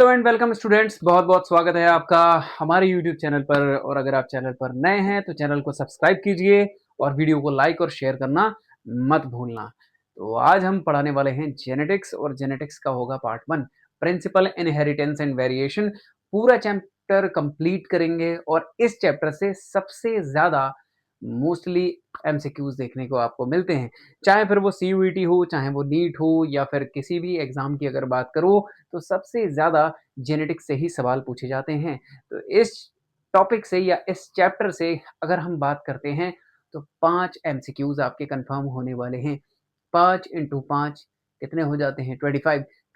Hello and welcome students, बहुत बहुत स्वागत है आपका हमारे यूट्यूब चैनल पर। और अगर आप चैनल पर नए हैं तो चैनल को सब्सक्राइब कीजिए और वीडियो को लाइक और शेयर करना मत भूलना। तो आज हम पढ़ाने वाले हैं जेनेटिक्स, और जेनेटिक्स का होगा part 1, principle, inheritance and variation. पूरा चैप्टर कंप्लीट करेंगे और इस चैप्टर से सबसे ज्यादा मोस्टली एमसीक्यूज देखने को आपको मिलते हैं, चाहे फिर वो सीयूईटी हो, चाहे वो नीट हो, या फिर किसी भी एग्जाम की अगर बात करो तो सबसे ज्यादा जेनेटिक्स से ही सवाल पूछे जाते हैं। तो इस टॉपिक से या इस चैप्टर से अगर हम बात करते हैं तो 5 एमसीक्यूज आपके कंफर्म होने वाले हैं। 5 इंटू 5 कितने हो जाते हैं?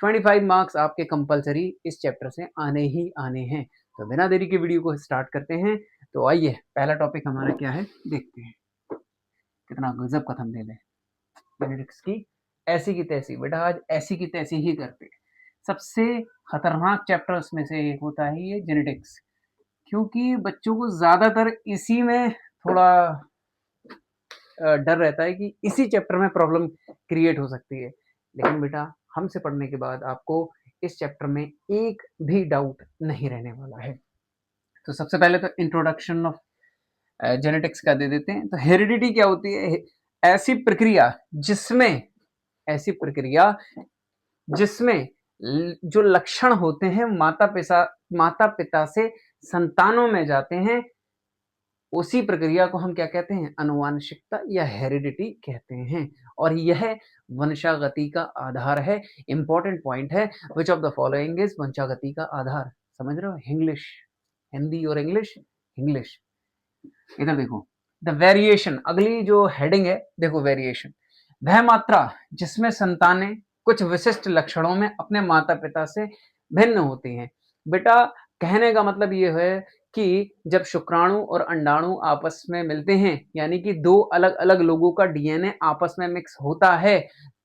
25 मार्क्स आपके कंपलसरी इस चैप्टर से आने ही आने हैं। तो बिना देरी के वीडियो को स्टार्ट करते हैं। तो आइए, पहला टॉपिक हमारा क्या है देखते हैं। कितना गजब का थंबनेल है जेनेटिक्स की। ऐसी की तैसी बेटा, आज ऐसी की तैसी ही करते हैं। सबसे खतरनाक चैप्टर्स में से एक होता है ये जेनेटिक्स, क्योंकि बच्चों को ज्यादातर इसी में थोड़ा डर रहता है कि इसी चैप्टर में प्रॉब्लम क्रिएट हो सकती है। लेकिन बेटा, हमसे पढ़ने के बाद आपको इस चैप्टर में एक भी डाउट नहीं रहने वाला है। तो सबसे पहले तो इंट्रोडक्शन ऑफ जेनेटिक्स का दे देते हैं। तो हेरिडिटी क्या होती है? ऐसी प्रक्रिया जिसमें ऐसी प्रक्रिया जिसमें जो लक्षण होते हैं माता पिता से संतानों में जाते हैं, उसी प्रक्रिया को हम क्या कहते हैं? अनुवांशिकता या हेरिडिटी कहते हैं। और यह वंशागति का आधार है। इंपॉर्टेंट पॉइंट है, which of the following is वंशागति का आधार? समझ रहे हो? इंग्लिश, हिंदी और इंग्लिश। इंग्लिश, इधर देखो। द वेरिएशन, अगली जो हेडिंग है देखो, वेरिएशन वह मात्रा जिसमें संतानें कुछ विशिष्ट लक्षणों में अपने माता पिता से भिन्न होती हैं। बेटा, कहने का मतलब ये है कि जब शुक्राणु और अंडाणु आपस में मिलते हैं, यानी कि दो अलग अलग लोगों का डीएनए आपस में मिक्स होता है,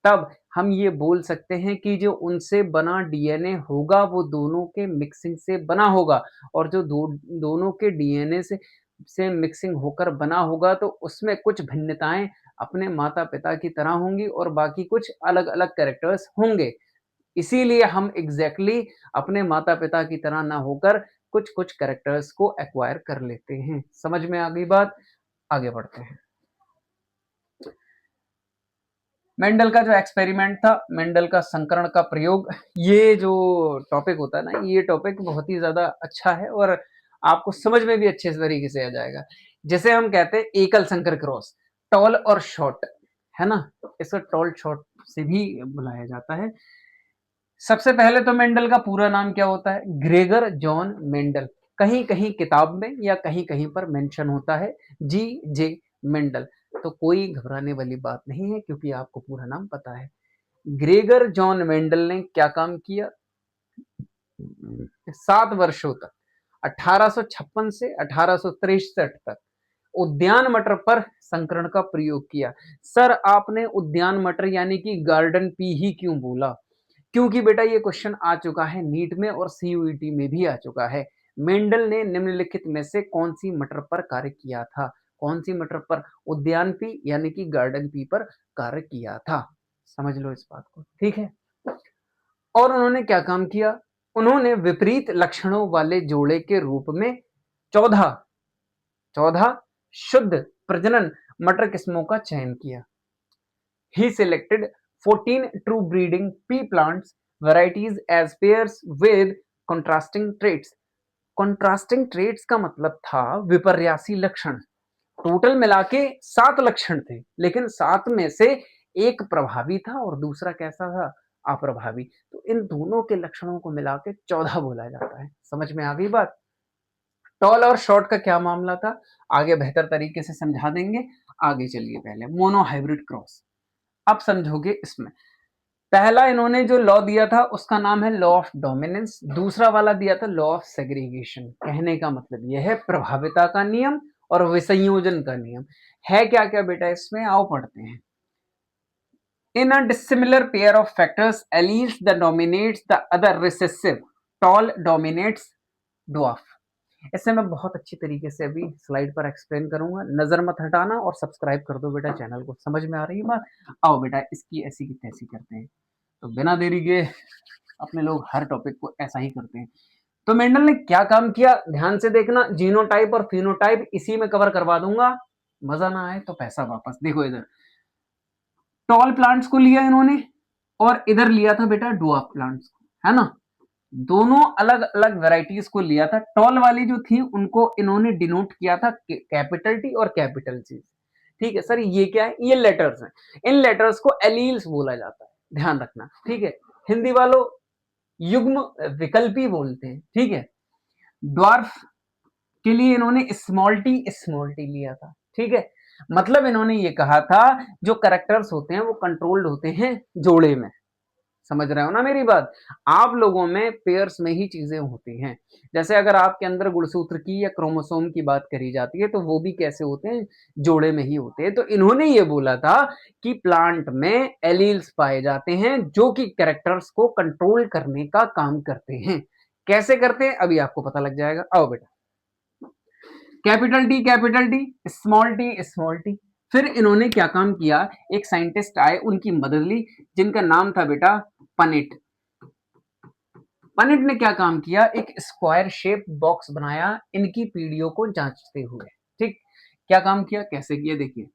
तब हम ये बोल सकते हैं कि जो उनसे बना डीएनए होगा वो दोनों के मिक्सिंग से बना होगा। और जो दोनों के डीएनए से मिक्सिंग होकर बना होगा तो उसमें कुछ भिन्नताएं अपने माता पिता की तरह होंगी और बाकी कुछ अलग अलग कैरेक्टर्स होंगे। इसीलिए हम एग्जैक्टली अपने माता पिता की तरह ना होकर कुछ कुछ कैरेक्टर्स को एक्वायर कर लेते हैं। समझ में आ गई बात? आगे बढ़ते हैं। मेंडल का जो एक्सपेरिमेंट था, मेंडल का संकरण का प्रयोग, ये जो टॉपिक होता है ना, ये टॉपिक बहुत ही ज्यादा अच्छा है और आपको समझ में भी अच्छे तरीके से आ जाएगा। जैसे हम कहते हैं एकल संकर क्रॉस, टॉल और शॉर्ट, है ना? इसको टॉल शॉर्ट से भी बुलाया जाता है। सबसे पहले तो मेंडल का पूरा नाम क्या होता है? Gregor John Mendel. कहीं कहीं किताब में या कहीं कहीं पर मेंशन होता है जी जे मेंडल। तो कोई घबराने वाली बात नहीं है, क्योंकि आपको पूरा नाम पता है। ग्रेगर जॉन मेंडल ने क्या काम किया? 7 वर्षों तक, 1856 से 1863 तक उद्यान मटर पर संकरण का प्रयोग किया। सर, आपने उद्यान मटर यानी कि गार्डन पी ही क्यों बोला? क्योंकि बेटा, ये क्वेश्चन आ चुका है नीट में और सीयूईटी में भी आ चुका है। मेंडल ने निम्नलिखित में से कौन सी मटर पर कार्य किया था? कौन सी मटर पर? उद्यान पी यानी कि गार्डन पी पर कार्य किया था। समझ लो इस बात को, ठीक है? और उन्होंने क्या काम किया? उन्होंने विपरीत लक्षणों वाले जोड़े के रूप में 14 14 शुद्ध प्रजनन मटर किस्मों का चयन किया। He selected 14 true breeding pea plants varieties as pairs with contrasting traits. Contrasting traits का मतलब था विपर्यासी लक्षण। टोटल मिला के 7 लक्षण थे, लेकिन 7 में से एक प्रभावी था और दूसरा कैसा था? अप्रभावी। तो इन दोनों के लक्षणों को मिला के 14 बोला जाता है। समझ में आ गई बात? टॉल और शॉर्ट का क्या मामला था, आगे बेहतर तरीके से समझा देंगे। आगे चलिए, पहले मोनो हाइब्रिड क्रॉस। अब समझोगे इसमें। पहला इन्होंने जो लॉ दिया था उसका नाम है लॉ ऑफ डोमिनेंस, दूसरा वाला दिया था लॉ ऑफ सेग्रीगेशन। कहने का मतलब यह है प्रभाविता का नियम और विसंयोजन का नियम। है क्या क्या बेटा इसमें? आओ पढ़ते हैं। In a dissimilar pair of factors, alleles that dominates the other recessive, tall dominates dwarf. इससे मैं बहुत अच्छी तरीके से अभी स्लाइड पर एक्सप्लेन करूंगा। नजर मत हटाना और सब्सक्राइब कर दो बेटा चैनल को। समझ में आ रही है बात? आओ बेटा, इसकी ऐसी की तैसी करते हैं। तो बिना देरी के अपने लोग हर टॉपिक को ऐसा ही करते हैं। तो मेंडल ने क्या काम किया, ध्यान से देखना, जीनोटाइप और फिनोटाइप इसी में कवर करवा दूंगा, मजा ना आए तो पैसा वापस। देखो इधर टॉल प्लांट्स को लिया इन्होंने और इधर लिया था बेटा डुआफ प्लांट्स को, है ना। दोनों अलग अलग वेराइटीज को लिया था। टॉल वाली जो थी उनको इन्होंने डिनोट किया था कैपिटल टी और कैपिटल सी। ठीक है सर, ये क्या है, ये लेटर्स हैं, इन लेटर्स को एलील्स बोला जाता है, ध्यान रखना। ठीक है, हिंदी वालों युग्म विकल्पी बोलते हैं। ठीक है, ड्वार्फ के लिए इन्होंने स्मॉल टी लिया था। ठीक है, मतलब इन्होंने ये कहा था जो करेक्टर्स होते हैं वो कंट्रोल्ड होते हैं जोड़े में। समझ रहे हो ना मेरी बात। आप लोगों में पेयर्स में ही चीजें होती हैं। जैसे अगर आपके अंदर गुणसूत्र की या क्रोमोसोम की बात करी जाती है तो वो भी कैसे होते हैं, जोड़े में ही होते हैं। तो इन्होंने ये बोला था कि प्लांट में एलील्स पाए जाते हैं जो कि कैरेक्टर्स को कंट्रोल करने का काम करते हैं। कैसे करते हैं अभी आपको पता लग जाएगा। आओ बेटा, कैपिटल टी स्मॉल टी। फिर इन्होंने क्या काम किया, एक साइंटिस्ट आए उनकी मदद ली जिनका नाम था बेटा पनिट। पनिट ने क्या काम किया, एक स्क्वायर शेप बॉक्स बनाया इनकी पीढ़ियों को जांचते हुए। ठीक, क्या काम किया, कैसे किया, देखिए।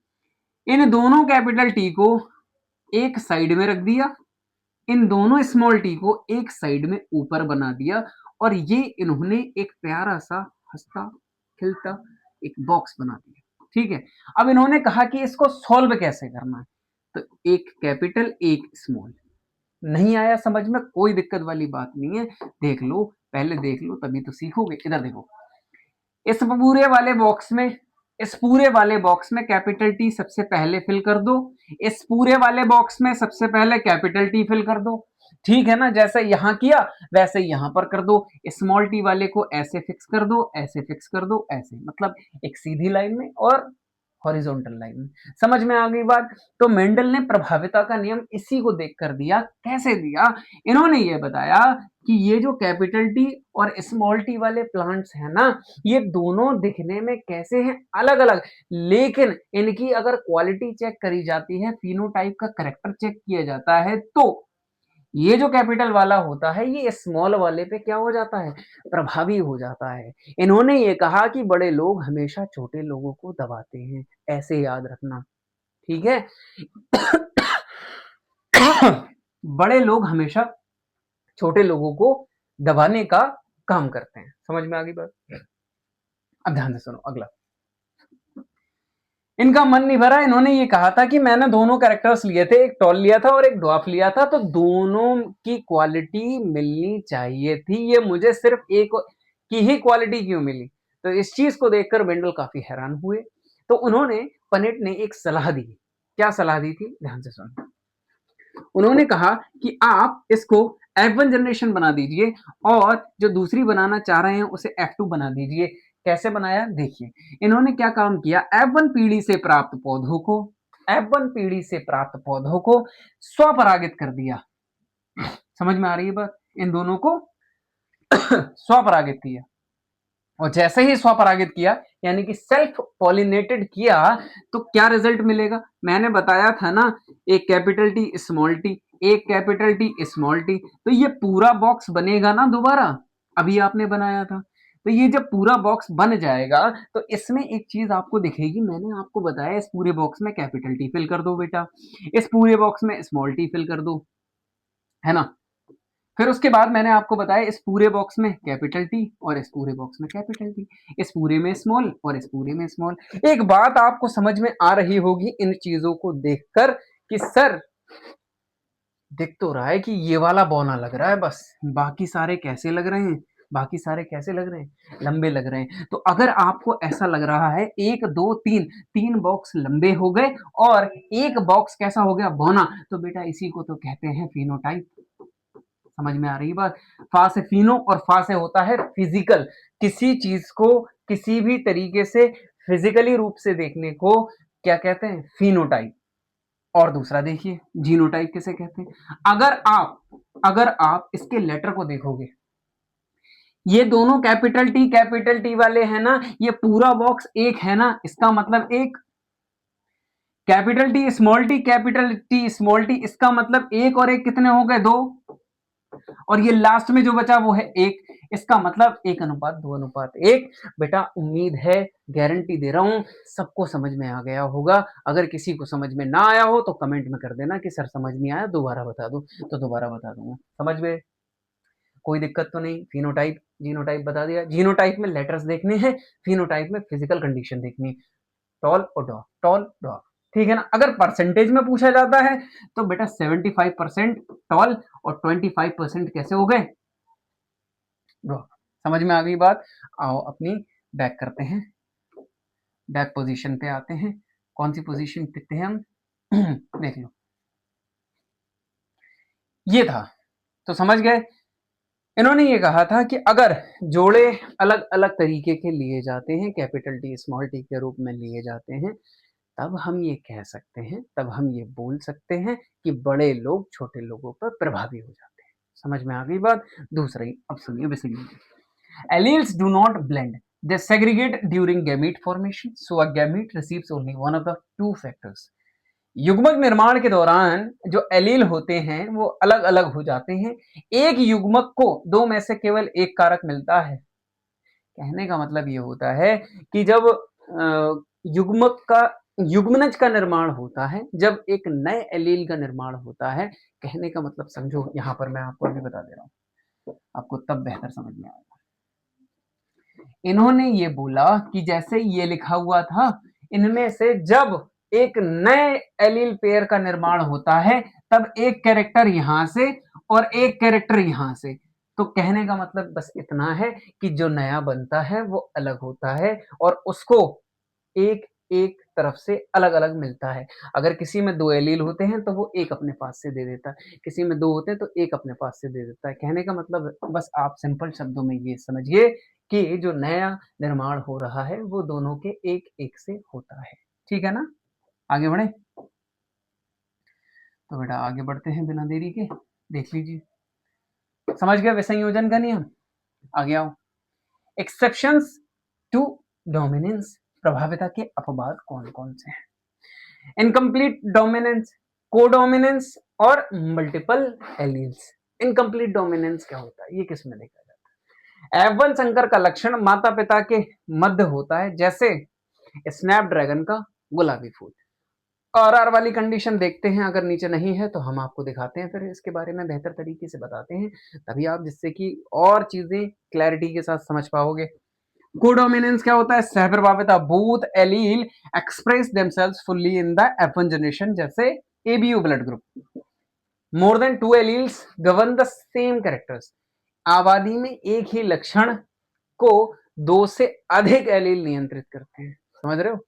इन दोनों कैपिटल टी को एक साइड में रख दिया, इन दोनों स्मॉल टी को एक साइड में ऊपर बना दिया और ये इन्होंने एक प्यारा सा हंसता खिलता एक बॉक्स बना दिया। ठीक है, अब इन्होंने कहा कि इसको सॉल्व कैसे करना है, तो एक कैपिटल एक स्मॉल। नहीं आया समझ में, कोई दिक्कत वाली बात नहीं है, देख लो, पहले देख लो तभी तो सीखोगे। इधर देखो, इस पूरे वाले बॉक्स में कैपिटल टी सबसे पहले फिल कर दो, इस पूरे वाले बॉक्स में सबसे पहले कैपिटल टी फिल कर दो। ठीक है ना, जैसे यहां किया वैसे यहां पर कर दो। स्मॉल टी वाले को ऐसे फिक्स कर दो, ऐसे फिक्स कर दो, ऐसे, मतलब एक सीधी लाइन में और हॉरिजॉन्टल लाइन में। समझ में आ गई बात। तो मेंडल ने प्रभाविता का नियम इसी को देखकर दिया। कैसे दिया, इन्होंने ये बताया कि ये जो कैपिटल टी और स्मॉल टी वाले प्लांट्स हैं ना, ये दोनों दिखने में कैसे हैं, अलग अलग, लेकिन इनकी अगर क्वालिटी चेक करी जाती है, फिनोटाइप का कैरेक्टर चेक किया जाता है, तो ये जो कैपिटल वाला होता है ये स्मॉल वाले पे क्या हो जाता है, प्रभावी हो जाता है। इन्होंने ये कहा कि बड़े लोग हमेशा छोटे लोगों को दबाते हैं, ऐसे याद रखना। ठीक है बड़े लोग हमेशा छोटे लोगों को दबाने का काम करते हैं। समझ में आ गई बात। अब ध्यान से सुनो अगला। इनका मन नहीं भरा, इन्होंने ये कहा था कि मैंने दोनों कैरेक्टर्स लिए थे, एक टॉल लिया था और एक ड्वार्फ लिया था, तो दोनों की क्वालिटी मिलनी चाहिए थी, ये मुझे सिर्फ एक की ही क्वालिटी क्यों मिली। तो इस चीज को देखकर बेंडल काफी हैरान हुए। तो उन्होंने, पनेट ने एक सलाह दी। क्या सलाह दी थी, ध्यान से सुनो। उन्होंने कहा कि आप इसको F1 जनरेशन बना दीजिए और जो दूसरी बनाना चाह रहे हैं उसे F2 बना दीजिए। कैसे बनाया, देखिए। इन्होंने क्या काम किया, F1 पीढ़ी से प्राप्त पौधों को स्वपरागित कर दिया। समझ में आ रही है बात, इन दोनों को स्वपरागित किया, और जैसे ही स्वपरागित किया यानी कि सेल्फ पॉलिनेटेड किया, तो क्या रिजल्ट मिलेगा, मैंने बताया था ना, एक कैपिटल टी स्मॉल टी, एक कैपिटल टी स्मॉल टी, तो ये पूरा बॉक्स बनेगा ना दोबारा, अभी आपने बनाया था। तो ये जब पूरा बॉक्स बन जाएगा तो इसमें एक चीज आपको दिखेगी, मैंने आपको बताया इस पूरे बॉक्स में कैपिटल टी फिल कर दो बेटा, इस पूरे बॉक्स में स्मॉल टी फिल कर दो, है ना। फिर उसके बाद मैंने आपको बताया इस पूरे बॉक्स में कैपिटल टी और इस पूरे बॉक्स में कैपिटल टी, इस पूरे में स्मॉल और इस पूरे में स्मॉल। एक बात आपको समझ में आ रही होगी इन चीजों को देखकर कि सर दिख तो रहा है कि ये वाला बौना लग रहा है, बस बाकी सारे कैसे लग रहे हैं, बाकी सारे कैसे लग रहे हैं, लंबे लग रहे हैं। तो अगर आपको ऐसा लग रहा है, एक दो तीन, तीन बॉक्स लंबे हो गए और एक बॉक्स कैसा हो गया, बौना, तो बेटा इसी को तो कहते हैं फिनोटाइप। समझ में आ रही बात। फा से फिनो और फा से होता है फिजिकल, किसी चीज को किसी भी तरीके से फिजिकली रूप से देखने को क्या कहते हैं, फिनोटाइप। और दूसरा देखिए जीनोटाइप किसे कहते हैं। अगर आप इसके लेटर को देखोगे, ये दोनों कैपिटल टी वाले हैं ना, ये पूरा बॉक्स एक है ना, इसका मतलब एक, capital T small T, capital T small T, इसका मतलब एक और एक कितने हो गए, दो। और ये लास्ट में जो बचा वो है 1, इसका मतलब 1:2:1। बेटा उम्मीद है, गारंटी दे रहा हूं सबको समझ में आ गया होगा। अगर किसी को समझ में ना आया हो तो कमेंट में कर देना कि सर समझ नहीं आया, दोबारा बता दो, तो दोबारा बता दूंगा। समझ में कोई दिक्कत तो नहीं। फिनोटाइप जीनोटाइप बता दिया। जीनोटाइप में लेटर्स देखने हैं, फिनोटाइप में फिजिकल कंडीशन देखनी है, टॉल और डॉग, टॉल डॉग, ठीक है ना। अगर परसेंटेज में पूछा जाता है तो बेटा 75% टॉल और 25% कैसे हो गए, डॉग। समझ में आ गई बात। आओ अपनी बैक करते हैं, बैक पोजीशन पे आते हैं। कौन सी पोजीशन पे थे हम देख लो, ये था। तो समझ गए। इन्होंने ये कहा था कि अगर जोड़े अलग अलग तरीके के लिए जाते हैं, कैपिटल टी स्मॉल टी के रूप में लिए जाते हैं, तब हम ये कह सकते हैं, तब हम ये बोल सकते हैं कि बड़े लोग छोटे लोगों पर प्रभावी हो जाते हैं। समझ में आ गई बात। दूसरा ही अब सुनिए, basically alleles do not blend, they segregate during gamete formation, so a gamete receives only one of the two factors। युग्मक निर्माण के दौरान जो एलील होते हैं वो अलग अलग हो जाते हैं, एक युग्मक को दो में से केवल एक कारक मिलता है। कहने का मतलब ये होता है कि जब युग्मक का युग्मनज का निर्माण होता है, जब एक नए एलील का निर्माण होता है, कहने का मतलब समझो, यहां पर मैं आपको अभी बता दे रहा हूं, आपको तब बेहतर समझ में आएगा। इन्होंने ये बोला कि जैसे ये लिखा हुआ था, इनमें से जब एक नए एलील पेयर का निर्माण होता है तब एक कैरेक्टर यहां से और एक कैरेक्टर यहां से। तो कहने का मतलब बस इतना है कि जो नया बनता है वो अलग होता है और उसको एक एक तरफ से अलग अलग मिलता है। अगर किसी में दो एलील होते हैं तो वो एक अपने पास से दे देता है, किसी में दो होते हैं तो एक अपने पास से दे देता है। कहने का मतलब बस आप सिंपल शब्दों में ये समझिए कि जो नया निर्माण हो रहा है वो दोनों के एक एक से होता है। ठीक है ना, आगे बढ़े। तो बेटा आगे बढ़ते हैं बिना देरी के, देख लीजिए। समझ गया विसंयोजन का नियम। आगे आओ। एक्सेप्शंस टू डोमिनेंस, प्रभाविता के अपवाद कौन कौन से हैं? इनकम्प्लीट डोमिनेंस, कोडोमिनेंस और मल्टीपल एलील्स। इनकम्प्लीट डोमिनेंस क्या होता है, ये किस में देखा जाता है? F1 संकर का लक्षण माता पिता के मध्य होता है, जैसे स्नैपड्रैगन का गुलाबी फूल। आर वाली कंडीशन देखते हैं, अगर नीचे नहीं है तो हम आपको दिखाते हैं, फिर इसके बारे में बेहतर तरीके से बताते हैं, तभी आप जिससे कि और चीजें क्लैरिटी के साथ समझ पाओगे। कोडोमिनेंस क्या होता है? सहप्रभाविता, both allele express themselves fully in the F1 generation, जैसे ABO blood group. More than two alleles govern the same characters, आबादी में एक ही लक्षण को दो से अधिक एलील नियंत्रित करते हैं। समझ रहे हो?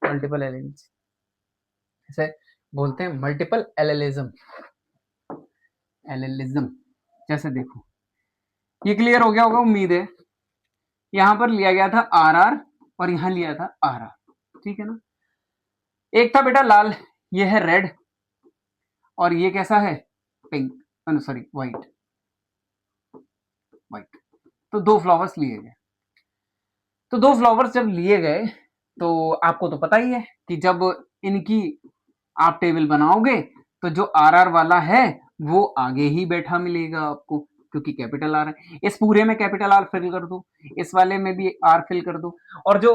मल्टीपल एलील्स इसे बोलते हैं मल्टीपल एलेलिज्म। एलेलिज्म जैसे देखो, ये क्लियर हो गया होगा उम्मीद है। यहां पर लिया गया था RR और यहां लिया था RR, ठीक है ना। एक था बेटा लाल, ये है रेड, और ये कैसा है? Pink, sorry white. व्हाइट। तो दो फ्लावर्स लिए गए। तो दो फ्लावर्स जब लिए गए तो आपको तो पता ही है कि जब इनकी आप टेबल बनाओगे तो जो RR वाला है वो आगे ही बैठा मिलेगा आपको, क्योंकि कैपिटल R है। इस पूरे में कैपिटल R फिल कर दो, इस वाले में भी R फिल कर दो, और जो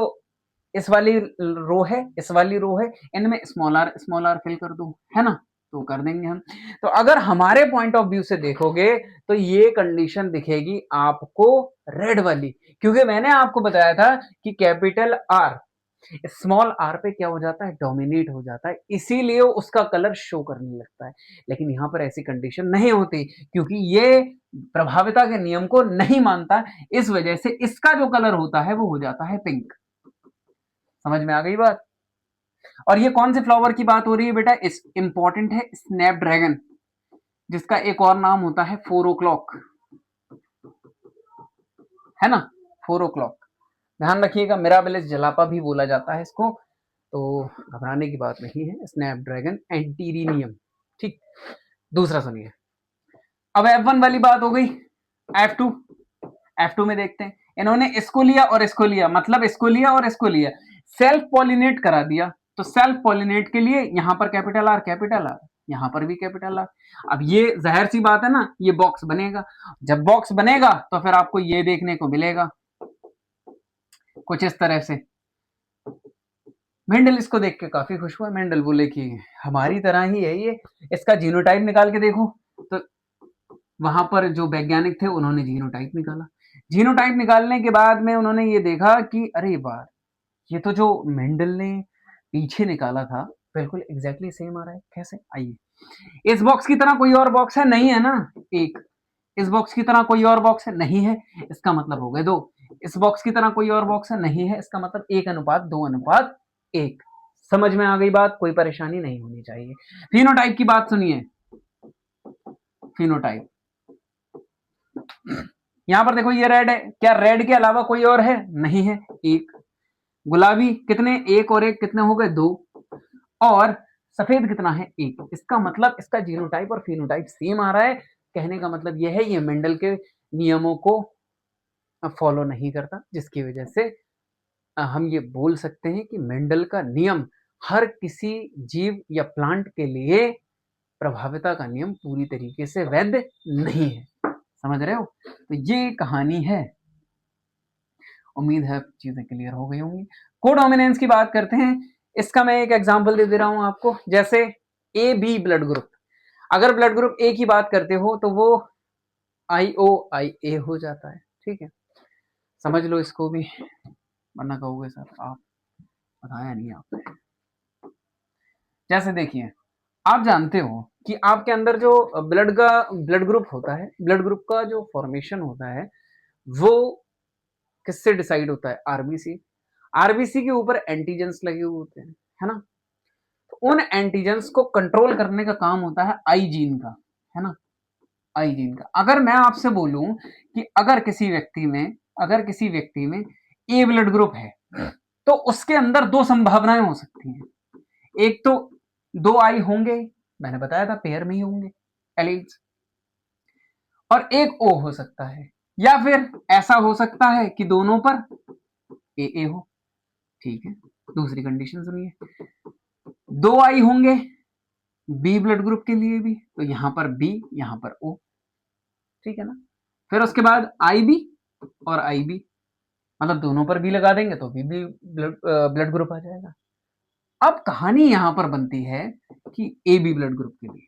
इस वाली रो है, इस वाली रो है, इनमें स्मॉल r फिल कर दो, है ना। तो कर देंगे हम। तो अगर हमारे पॉइंट ऑफ व्यू से देखोगे तो ये कंडीशन दिखेगी आपको रेड वाली, क्योंकि मैंने आपको बताया था कि कैपिटल R स्मॉल r पे क्या हो जाता है? डोमिनेट हो जाता है, इसीलिए उसका कलर शो करने लगता है। लेकिन यहां पर ऐसी कंडीशन नहीं होती, क्योंकि ये प्रभाविता के नियम को नहीं मानता, इस वजह से इसका जो कलर होता है वो हो जाता है पिंक। समझ में आ गई बात। और ये कौन से फ्लावर की बात हो रही है बेटा? इस इंपॉर्टेंट है स्नैपड्रैगन, जिसका एक और नाम होता है 4 o'clock, है ना। 4 o'clock, ध्यान रखिएगा। मिराबिलिस जलापा भी बोला जाता है इसको, तो घबराने की बात नहीं है। स्नैपड्रैगन एंटीरिनियम, ठीक। दूसरा सुनिए, अब F1 वाली बात हो गई। F2, F2 में देखते हैं। इन्होंने इसको लिया और इसको लिया, मतलब इसको लिया और इसको लिया, सेल्फ पॉलिनेट करा दिया। तो सेल्फ पॉलिनेट के लिए यहां पर कैपिटल R, कैपिटल R, यहाँ पर भी कैपिटल आर। अब ये जाहिर सी बात है ना, ये बॉक्स बनेगा। जब बॉक्स बनेगा तो फिर आपको ये देखने को मिलेगा कुछ इस तरह से। मेंडल इसको देख के काफी खुश हुआ। मेंडल बोले कि हमारी तरह ही है ये, इसका जीनोटाइप निकाल के देखो। तो वहां पर जो वैज्ञानिक थे उन्होंने जीनोटाइप निकाला। जीनोटाइप निकालने के बाद में उन्होंने ये देखा कि अरे बार, ये तो जो मेंडल ने पीछे निकाला था बिल्कुल एग्जैक्टली सेम आ रहा है। कैसे? आइए, इस बॉक्स की तरह कोई और बॉक्स है नहीं, है ना? एक। इस बॉक्स की तरह कोई और बॉक्स है नहीं है, इसका मतलब हो गए 2। इस बॉक्स की तरह कोई और बॉक्स है नहीं है, इसका मतलब 1:2:1। समझ में आ गई बात? कोई परेशानी नहीं होनी चाहिए। फिनोटाइप की बात सुनिए। फिनोटाइप यहां पर देखो, ये रेड है, क्या रेड के अलावा कोई और है? नहीं है, एक। गुलाबी कितने? एक और एक कितने हो गए? 2। और सफेद कितना है? 1। इसका मतलब इसका जीनोटाइप और फिनोटाइप सेम आ रहा है। कहने का मतलब यह है, ये मेंडल के नियमों को फॉलो नहीं करता, जिसकी वजह से हम ये बोल सकते हैं कि मेंडल का नियम हर किसी जीव या प्लांट के लिए प्रभाविता का नियम पूरी तरीके से वैध नहीं है। समझ रहे हो? तो ये कहानी है। उम्मीद है चीजें क्लियर हो गई होंगी। कोडोमिनेंस की बात करते हैं। इसका मैं एक एग्जांपल दे रहा हूं आपको। जैसे ए बी ब्लड ग्रुप, अगर ब्लड ग्रुप ए की बात करते हो तो वो IOIA हो जाता है। ठीक है, समझ लो इसको भी, वरना कहोगे सर आप बताया नहीं आपने। जैसे देखिए, आप जानते हो कि आपके अंदर जो ब्लड ग्रुप होता है, ब्लड ग्रुप का जो फॉर्मेशन होता है वो किससे डिसाइड होता है? आरबीसी। आरबीसी के ऊपर एंटीजेंस लगे हुए होते हैं, है ना? तो उन एंटीजेंस को कंट्रोल करने का काम होता है आई जीन का, है ना? आई जीन का। अगर मैं आपसे बोलूं कि अगर किसी व्यक्ति में ए ब्लड ग्रुप है, तो उसके अंदर 2 संभावनाएं हो सकती हैं। एक तो 2 आई होंगे, मैंने बताया था पेयर में ही होंगे एलील्स, और एक ओ हो सकता है, या फिर ऐसा हो सकता है कि दोनों पर ए हो। ठीक है, दूसरी कंडीशन सुनिए। 2 आई होंगे बी ब्लड ग्रुप के लिए भी, तो यहां पर बी, यहां पर ओ। ठीक है ना? फिर उसके बाद आई बी और आई बी, मतलब दोनों पर बी लगा देंगे तो बी ब्लड ग्रुप आ जाएगा। अब कहानी यहां पर बनती है कि ए बी ब्लड ग्रुप के लिए,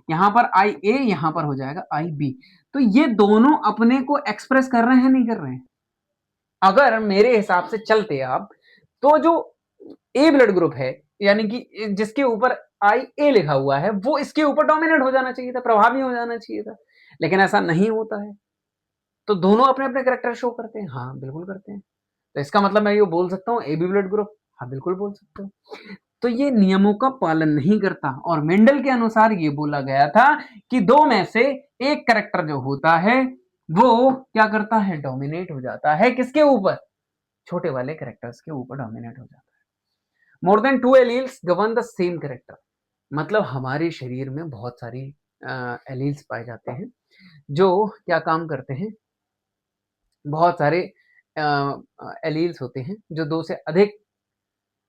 यहां पर आई ए, यहां पर हो जाएगा आई बी। तो ये दोनों अपने को एक्सप्रेस कर रहे हैं नहीं कर रहे हैं? अगर मेरे हिसाब से चलते आप, तो जो ए ब्लड ग्रुप है, यानी कि जिसके ऊपर आई ए लिखा हुआ है, वो इसके ऊपर डोमिनेट हो जाना चाहिए था, प्रभावी हो जाना चाहिए था, लेकिन ऐसा नहीं होता है। तो दोनों अपने अपने कैरेक्टर शो करते हैं। हाँ बिल्कुल करते हैं। तो इसका मतलब मैं ये बोल सकता हूँ ए बी ब्लड ग्रुप। हाँ बिल्कुल बोल सकते हो। तो ये नियमों का पालन नहीं करता, और मेंडल के अनुसार ये बोला गया था कि 2 में से एक कैरेक्टर जो होता है वो क्या करता है? डोमिनेट हो जाता है। किसके ऊपर? छोटे वाले कैरेक्टर्स के ऊपर डोमिनेट हो जाता है। More than 2 alleles govern the same character. मतलब हमारे शरीर में बहुत सारी एलील्स पाए जाते हैं जो क्या काम करते हैं। बहुत सारे एलील्स होते हैं जो 2 से अधिक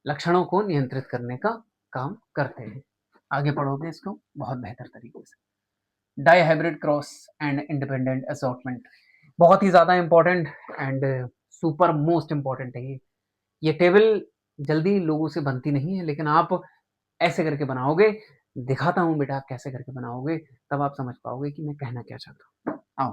लक्षणों को नियंत्रित करने का काम करते हैं। आगे पढ़ोगे इसको बहुत बेहतर तरीके से। Dihybrid cross and independent assortment बहुत ही ज्यादा important and super most important है। ये टेबल जल्दी लोगों से बनती नहीं है, लेकिन आप ऐसे करके बनाओगे, दिखाता हूं बेटा आप कैसे करके बनाओगे, तब आप समझ पाओगे कि मैं कहना क्या चाहता हूं। आओ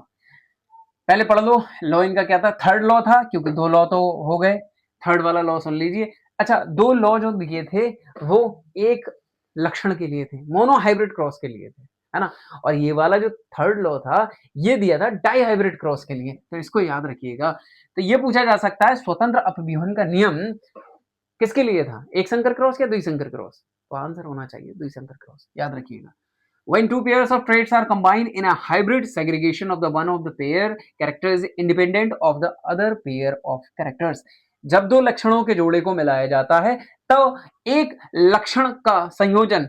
पहले पढ़ लो। लॉ इनका क्या था? थर्ड लॉ था, क्योंकि 2 लॉ तो हो गए। थर्ड वाला लॉ सुन लीजिए। अच्छा, 2 लॉ जो दिए थे वो एक लक्षण के लिए थे, मोनोहाइब्रिड क्रॉस के लिए थे, है ना? और ये वाला जो थर्ड लॉ था ये दिया था डाईहाइब्रिड क्रॉस के लिए। तो इसको याद रखिएगा। तो ये पूछा जा सकता है स्वतंत्र अपव्यूहन का नियम किसके लिए था? एक संकर क्रॉस या द्विसंकर क्रॉस? तो आंसर होना चाहिए द्विसंकर क्रॉस। याद रखिएगा। When two pairs of traits are combined in a hybrid, segregation of the one of the pair character is independent of the other pair of characters. जब 2 लक्षणों के जोड़े को मिलाया जाता है तो एक लक्षण का संयोजन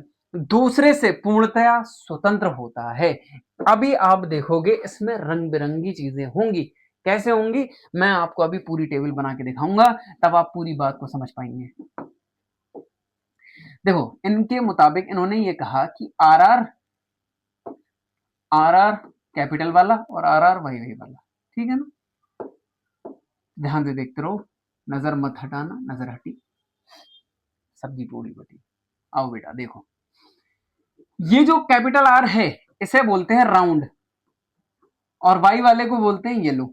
दूसरे से पूर्णतया स्वतंत्र होता है। अभी आप देखोगे इसमें रंग बिरंगी चीजें होंगी। कैसे होंगी? मैं आपको अभी पूरी टेबल बना के दिखाऊंगा, तब आप पूरी बात को समझ पाएंगे। देखो इनके मुताबिक इन्होंने ये कहा कि आर कैपिटल वाला और आर वाई वाई वाला, ठीक है ना। ध्यान से देखते रहो, नजर मत हटाना, नजर हटी सब्जी पूरी बटी। आओ बेटा देखो, ये जो कैपिटल आर है इसे बोलते हैं राउंड, और वाई वाले को बोलते हैं येलो,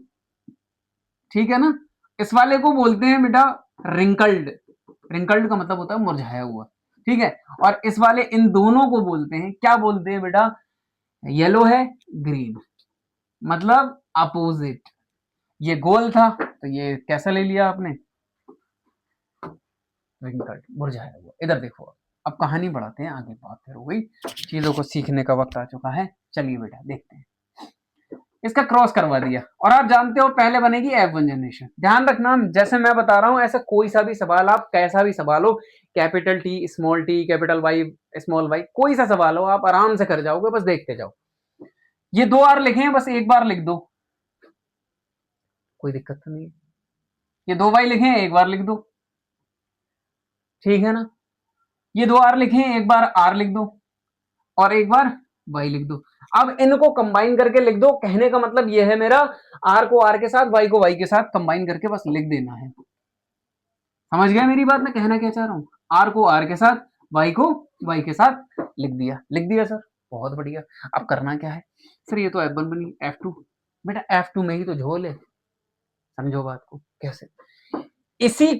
ठीक है ना। इस वाले को बोलते हैं बेटा रिंकल्ड, रिंकल्ड का मतलब होता है मुरझाया हुआ, ठीक है। और इस वाले, इन दोनों को बोलते हैं, क्या बोलते हैं बेटा, येलो है ग्रीन, मतलब अपोजिट। ये गोल था तो ये कैसा ले लिया आपने, रिंकल्ड, मुरझाया हुआ। इधर देखो, अब कहानी बढ़ाते हैं आगे, बात फिर हो गई, चीजों को सीखने का वक्त आ चुका है। चलिए बेटा देखते हैं, इसका क्रॉस करवा दिया, और आप जानते हो पहले बनेगी F1 जनरेशन। ध्यान रखना, जैसे मैं बता रहा हूं ऐसा कोई सा भी सवाल, आप कैसा भी सवाल हो, capital T small T capital Y small Y, कोई सा सवाल हो आप आराम से कर जाओगे, बस देखते जाओ। ये 2 आर लिखे हैं, बस एक बार लिख दो, कोई दिक्कत तो नहीं है। ये 2 वाई लिखे हैं, एक बार लिख दो, ठीक है ना। ये 2 आर लिखे हैं, एक बार आर लिख दो और एक बार वाई लिख दो। अब इनको कंबाइन करके लिख दो, कहने का मतलब ये है मेरा, आर को आर के साथ, वाई को वाई के साथ कंबाइन करके बस लिख देना है। समझ गया मेरी बात, मैं कहना क्या चाह रहा हूँ, आर को आर के साथ, वाई को वाई के साथ लिख दिया, लिख दिया सर, बहुत बढ़िया। अब करना क्या है सर, ये तो F1 बनी, F2, बेटा F2 में ही तो झोल है, समझो बात को कैसे। इसी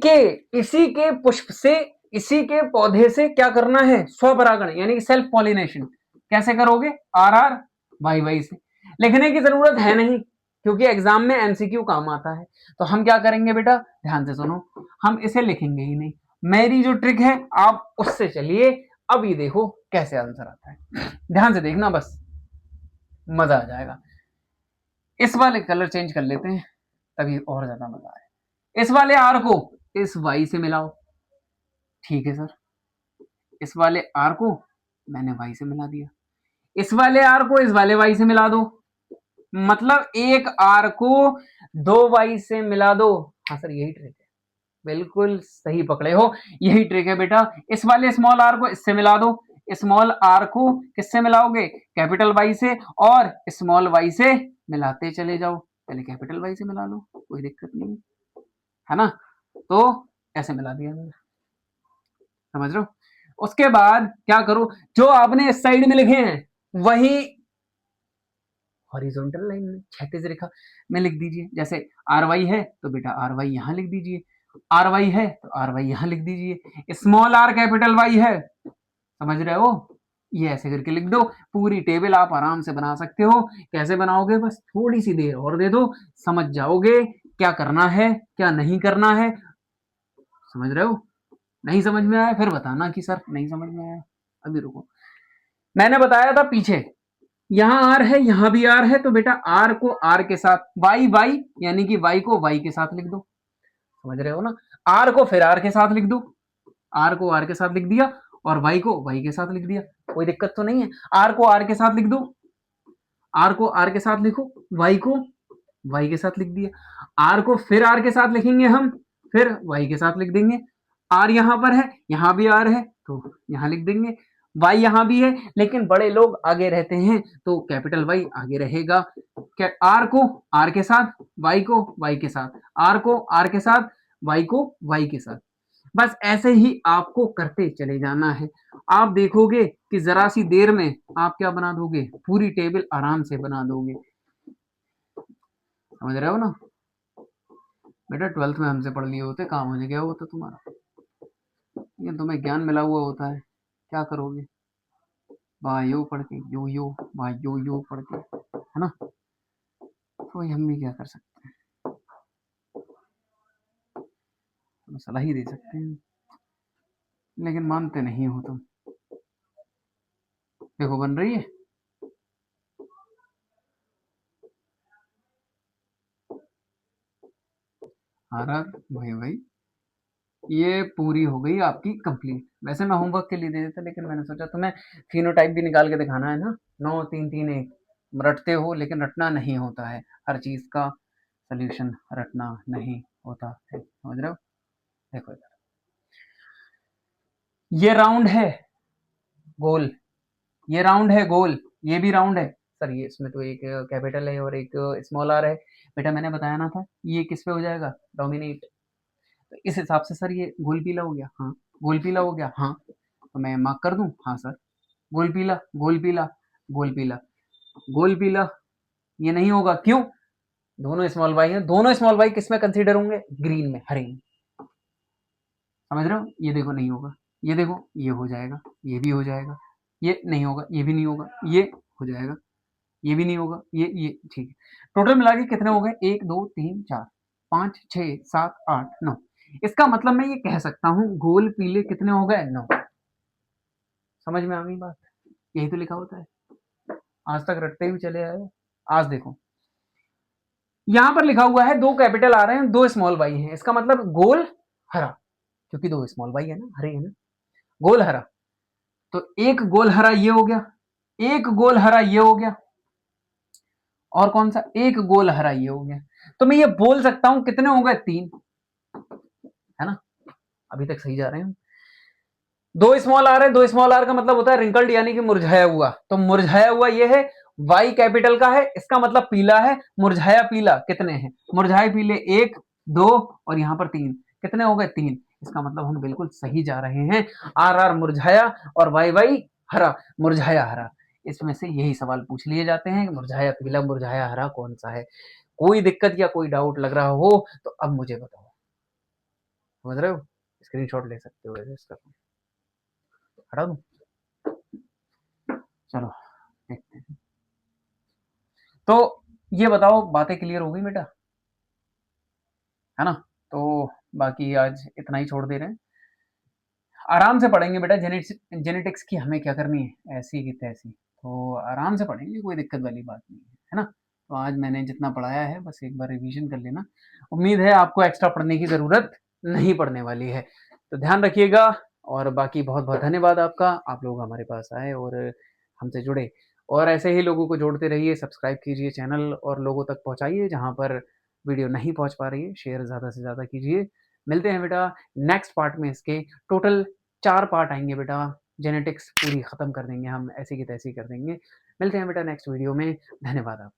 के पुष्प से, इसी के पौधे से क्या करना है, स्वपरागण यानी कि सेल्फ पॉलिनेशन। कैसे करोगे, आर आर वाई वाई से। लिखने की जरूरत है नहीं, क्योंकि एग्जाम में एमसीक्यू काम आता है। तो हम क्या करेंगे बेटा, ध्यान से सुनो, हम इसे लिखेंगे ही नहीं, मेरी जो ट्रिक है आप उससे चलिए। अब ये देखो कैसे आंसर आता है, ध्यान से देखना, बस मजा आ जाएगा। इस वाले कलर चेंज कर लेते हैं, तभी और ज्यादा मजा आए। इस वाले आर को इस वाई से मिलाओ, ठीक है सर। इस वाले आर को मैंने वाई से मिला दिया, इस वाले आर को इस वाले वाई से मिला दो, मतलब एक आर को 2 वाई से मिला दो। हाँ सर यही ट्रिक है, बिल्कुल सही पकड़े हो, यही ट्रिक है बेटा। इस वाले स्मॉल आर को इससे मिला दो, स्मॉल आर को किससे मिलाओगे, कैपिटल वाई से, और स्मॉल वाई से मिलाते चले जाओ। पहले कैपिटल वाई से मिला लो, कोई दिक्कत नहीं है ना। तो ऐसे मिला दिया मैंने, समझ रहे हो। उसके बाद क्या करो, जो आपने इस साइड में लिखे हैं वही हॉरिजॉन्टल लाइन में, क्षैतिज रेखा में लिख दीजिए। जैसे आर वाई है तो बेटा आर वाई यहां लिख दीजिए, आर वाई है तो आर वाई यहां लिख दीजिए, स्मॉल आर कैपिटल वाई है, समझ रहे हो, ये ऐसे करके लिख दो। पूरी टेबल आप आराम से बना सकते हो। कैसे बनाओगे, बस थोड़ी सी देर और दे दो, समझ जाओगे क्या करना है क्या नहीं करना है। समझ रहे हो, नहीं समझ में आया फिर बताना कि सर नहीं समझ में आया। अभी रुको, मैंने बताया था पीछे, यहां आर है यहां भी आर है, तो बेटा आर को आर के साथ, वाई वाई यानी कि वाई को वाई के साथ लिख दो, समझ रहे हो ना। आर को फिर आर के साथ लिख दो, आर को आर के साथ लिख दिया, और वाई को वाई के साथ लिख दिया, कोई दिक्कत तो नहीं है। आर को आर के साथ लिख दो, आर को आर के साथ लिखो, वाई को वाई के साथ लिख दिया, आर को फिर आर के साथ लिखेंगे हम, फिर वाई के साथ लिख देंगे। आर यहां पर है, यहां भी आर है तो यहां लिख देंगे, वाई यहां भी है, लेकिन बड़े लोग आगे रहते हैं तो कैपिटल वाई आगे रहेगा। आर को आर के साथ, वाई को वाई के साथ, आर को आर के साथ, वाई को वाई के साथ। बस ऐसे ही आपको करते चले जाना है। आप देखोगे कि जरा सी देर में आप क्या बना दोगे, पूरी टेबल आराम से बना दोगे, समझ रहे हो ना। बेटा 12th में हमसे पढ़ लिए होते, काम होने गया होता तुम्हारा, लेकिन तुम्हें ज्ञान मिला हुआ होता है, क्या करोगे, वायो पढ़ के यो वायो पढ़ के, है ना। तो हम भी क्या कर सकते हैं, तो सलाह ही दे सकते हैं, लेकिन मानते नहीं हो तुम। देखो बन रही है, आर आर भाई ये पूरी हो गई आपकी कंप्लीट। वैसे मैं होमवर्क के लिए दे देता, लेकिन मैंने सोचा तुम्हें फिनोटाइप भी निकाल के दिखाना है ना। 9 3 3 1 रटते हो, लेकिन रटना नहीं होता है, हर चीज का सोल्यूशन रटना नहीं होता है, समझ रहे हो। देखो इधर, ये राउंड है गोल, ये राउंड है गोल, ये भी राउंड है सर। ये इसमें तो एक कैपिटल है और एक स्मॉल आर है बेटा, मैंने बताया ना था। ये किस पे हो जाएगा, डोमिनेट। तो इस हिसाब से सर ये गोल पीला हो गया, हाँ गोल पीला हो गया, हाँ तो मैं मार्क कर दूं, हाँ सर गोल पीला गोल पीला गोल पीला गोल पीला। ये नहीं होगा, क्यों? दोनों स्मॉल वाई हैं, दोनों स्मॉल वाई किस में कंसीडर होंगे, ग्रीन में, हरे में। समझ रहे हो, ये देखो नहीं होगा, ये देखो ये हो जाएगा, ये भी हो जाएगा, ये नहीं होगा, ये भी नहीं होगा, ये हो जाएगा, ये भी नहीं होगा, ये ठीक है। टोटल मिला के कितने हो गए, 1 2 3 4 5 6 7 8 9। इसका मतलब मैं ये कह सकता हूं गोल पीले कितने हो गए, 9। समझ में आ गई बात, यही तो लिखा होता है, आज तक रटते हुए चले आए। आज देखो यहां पर लिखा हुआ है 2 कैपिटल आ रहे हैं, 2 स्मॉल वाई हैं, इसका मतलब गोल हरा, क्योंकि 2 स्मॉल वाई है ना, हरे है ना, गोल हरा। तो एक गोल हरा ये हो गया, एक गोल हरा ये हो गया, और कौन सा, एक गोल हरा ये हो गया। तो मैं ये बोल सकता हूं कितने हो गए, 3, है ना। अभी तक सही जा रहे हैं। 2 स्मॉल आर है, 2 स्मॉल आर का मतलब होता है रिंकल्ड यानी कि मुरझाया हुआ, तो मुरझाया हुआ ये है, वाई कैपिटल का है, इसका मतलब पीला है, मुरझाया पीला कितने हैं, मुरझाए पीले 1 2 और यहां पर 3, कितने हो गए, 3। इसका मतलब हम बिल्कुल सही जा रहे हैं, आर आर मुरझाया और वाई वाई हरा, मुरझाया हरा। इसमें से यही सवाल पूछ लिए जाते हैं, मुरझाया पीला मुरझाया हरा कौन सा है। कोई दिक्कत या कोई डाउट लग रहा हो तो अब मुझे बताओ, समझ रहे हो, स्क्रीनशॉट ले सकते हो इसका, हटा दूं, चलो देखते हैं। तो ये बताओ, बातें क्लियर हो गई बेटा, है ना। तो बाकी आज इतना ही छोड़ दे रहे हैं, आराम से पढ़ेंगे बेटा। जेनेटिक्स की हमें क्या करनी है, ऐसी की तैसी, तो आराम से पढ़ेंगे, कोई दिक्कत वाली बात नहीं है ना। तो आज मैंने जितना पढ़ाया है बस एक बार रिवीजन कर लेना, उम्मीद है आपको एक्स्ट्रा पढ़ने की ज़रूरत नहीं पड़ने वाली है। तो ध्यान रखिएगा, और बाकी बहुत बहुत धन्यवाद आपका, आप लोग हमारे पास आए और हमसे जुड़े, और ऐसे ही लोगों को जोड़ते रहिए, सब्सक्राइब कीजिए चैनल और लोगों तक पहुंचाइए, जहां पर वीडियो नहीं पहुंच पा रही है शेयर ज़्यादा से ज़्यादा कीजिए। मिलते हैं बेटा नेक्स्ट पार्ट में, इसके टोटल 4 पार्ट आएंगे बेटा, जेनेटिक्स पूरी खत्म कर देंगे हम, ऐसी की तैसी कर देंगे। मिलते हैं बेटा नेक्स्ट वीडियो में, धन्यवाद आपका।